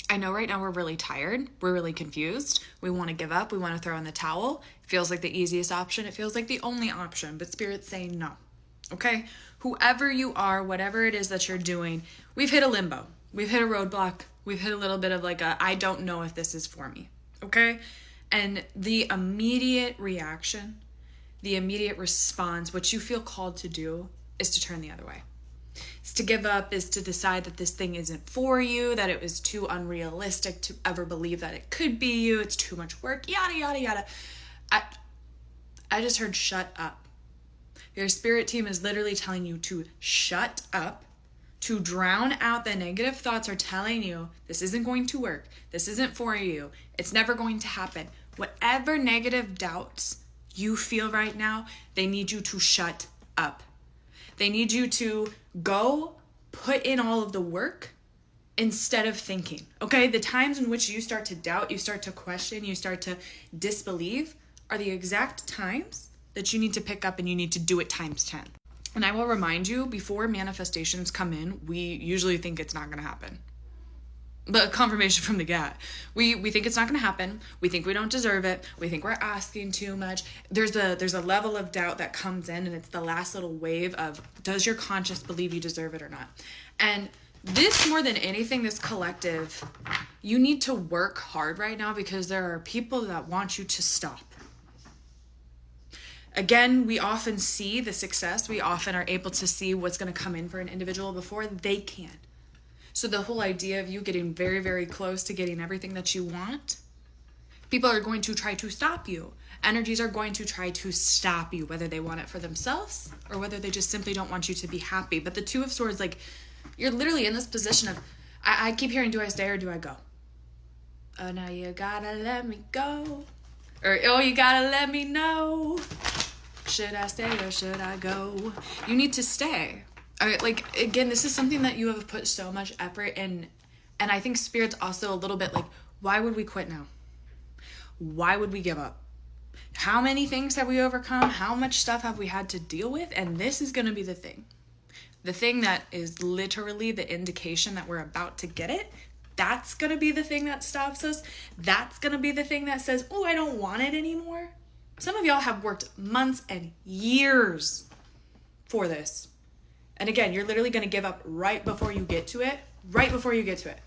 I know right now we're really tired. We're really confused. We want to give up. We want to throw in the towel. It feels like the easiest option. It feels like the only option, but Spirit's saying no. Okay? Whoever you are, whatever it is that you're doing, we've hit a limbo. We've hit a roadblock. We've hit a little bit of like a, I don't know if this is for me. Okay? And the immediate reaction, the immediate response, what you feel called to do is to turn the other way. It's to give up, is to decide that this thing isn't for you, that it was too unrealistic to ever believe that it could be you, it's too much work, yada, yada, yada. I just heard shut up. Your spirit team is literally telling you to shut up, to drown out the negative thoughts are telling you this isn't going to work, this isn't for you, it's never going to happen. Whatever negative doubts you feel right now, they need you to shut up. They need you to go put in all of the work instead of thinking, okay? The times in which you start to doubt, you start to question, you start to disbelieve are the exact times that you need to pick up and you need to do it times 10. And I will remind you, before manifestations come in, we usually think it's not going to happen. But confirmation from the gut. We think it's not going to happen. We think we don't deserve it. We think we're asking too much. There's a level of doubt that comes in, and it's the last little wave of, does your conscience believe you deserve it or not? And this, more than anything, this collective, you need to work hard right now because there are people that want you to stop. Again, we often see the success. We often are able to see what's going to come in for an individual before they can. So the whole idea of you getting very, very close to getting everything that you want, people are going to try to stop you. Energies are going to try to stop you, whether they want it for themselves or whether they just simply don't want you to be happy. But the Two of Swords, like, you're literally in this position of, I keep hearing, do I stay or do I go? Oh, now you gotta let me go. Or, oh, you gotta let me know. Should I stay or should I go? You need to stay. Like, again, this is something that you have put so much effort in. And I think Spirit's also a little bit like, why would we quit now? Why would we give up? How many things have we overcome? How much stuff have we had to deal with? And this is going to be the thing. The thing that is literally the indication that we're about to get it. That's going to be the thing that stops us. That's going to be the thing that says, oh, I don't want it anymore. Some of y'all have worked months and years for this. And again, you're literally going to give up right before you get to it. Right before you get to it.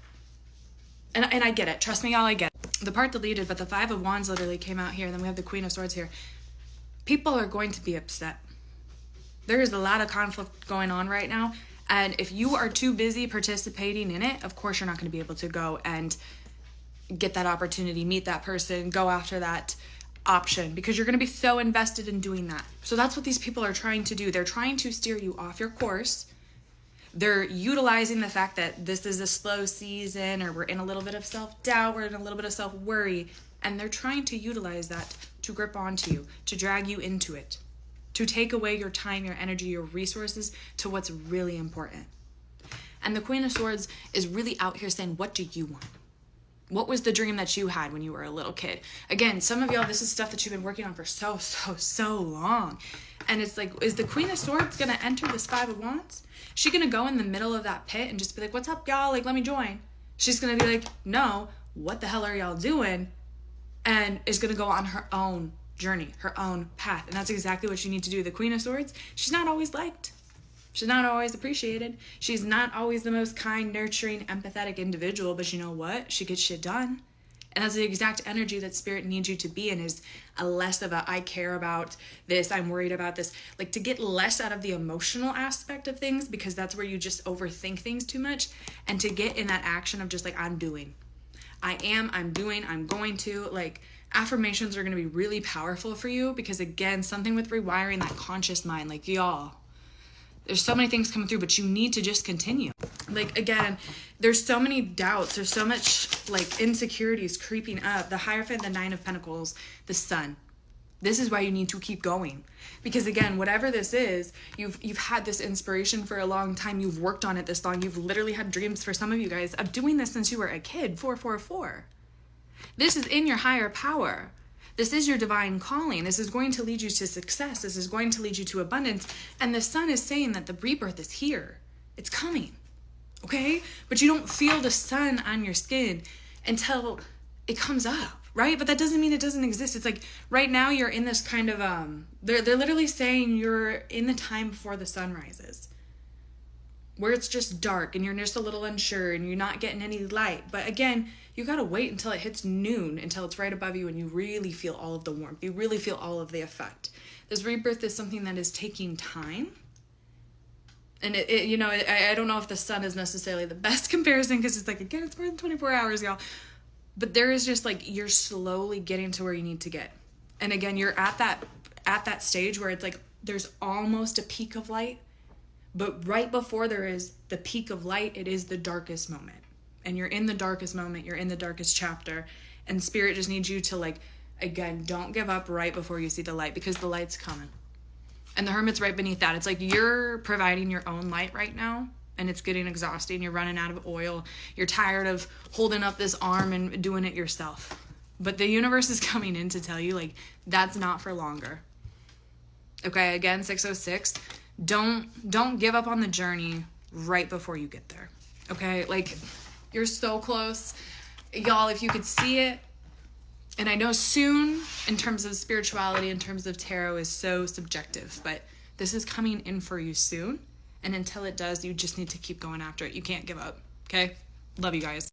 And I get it. Trust me, y'all, I get it. The part deleted, but the Five of Wands literally came out here. And then we have the Queen of Swords here. People are going to be upset. There is a lot of conflict going on right now. And if you are too busy participating in it, of course you're not going to be able to go and get that opportunity, meet that person, go after that option, because you're going to be so invested in doing that. So that's what these people are trying to do. They're trying to steer you off your course. They're utilizing the fact that this is a slow season, or we're in a little bit of self-doubt, we're in a little bit of self-worry, and they're trying to utilize that to grip onto you, to drag you into it, to take away your time, your energy, your resources to what's really important. And the Queen of Swords is really out here saying, what do you want? What was the dream that you had when you were a little kid? Again, some of y'all, this is stuff that you've been working on for so long. And it's like, is the Queen of Swords going to enter this Five of Wands? She going to go in the middle of that pit and just be like, what's up, y'all? Like, let me join. She's going to be like, no, what the hell are y'all doing? And is going to go on her own journey, her own path. And that's exactly what you need to do. The Queen of Swords, she's not always liked. She's not always appreciated. She's not always the most kind, nurturing, empathetic individual, but you know what? She gets shit done. And that's the exact energy that Spirit needs you to be in, is a less of a, I care about this, I'm worried about this. Like, to get less out of the emotional aspect of things, because that's where you just overthink things too much, and to get in that action of just like, I'm doing. I am, I'm doing, I'm going to. Like, affirmations are going to be really powerful for you, because again, something with rewiring that conscious mind, like, y'all, there's so many things coming through, but you need to just continue. Like, again, there's so many doubts. There's so much, like, insecurities creeping up. The Hierophant, the Nine of Pentacles, the Sun. This is why you need to keep going. Because, again, whatever this is, you've had this inspiration for a long time. You've worked on it this long. You've literally had dreams, for some of you guys, of doing this since you were a kid. 444. This is in your higher power. This is your divine calling. This is going to lead you to success. This is going to lead you to abundance. And the Sun is saying that the rebirth is here. It's coming. okay? But you don't feel the sun on your skin until it comes up, right? But that doesn't mean it doesn't exist. It's like right now you're in this kind of they're literally saying you're in the time before the sun rises, where it's just dark and you're just a little unsure and you're not getting any light. But again, you got to wait until it hits noon, until it's right above you and you really feel all of the warmth. You really feel all of the effect. This rebirth is something that is taking time. And I don't know if the sun is necessarily the best comparison, because it's like, again, it's more than 24 hours, y'all. But there is just like, you're slowly getting to where you need to get. And again, you're at that stage where it's like, there's almost a peak of light. But right before there is the peak of light, it is the darkest moment. And you're in the darkest moment. You're in the darkest chapter. And Spirit just needs you to, like, again, don't give up right before you see the light, because the light's coming. And the Hermit's right beneath that. It's like you're providing your own light right now, and it's getting exhausting. You're running out of oil. You're tired of holding up this arm and doing it yourself. But the universe is coming in to tell you, like, that's not for longer. Okay, again, 606. Don't give up on the journey right before you get there. Okay? Like, you're so close. Y'all, if you could see it, and I know soon, in terms of spirituality, in terms of tarot, is so subjective, but this is coming in for you soon. And until it does, you just need to keep going after it. You can't give up. Okay? Love you guys.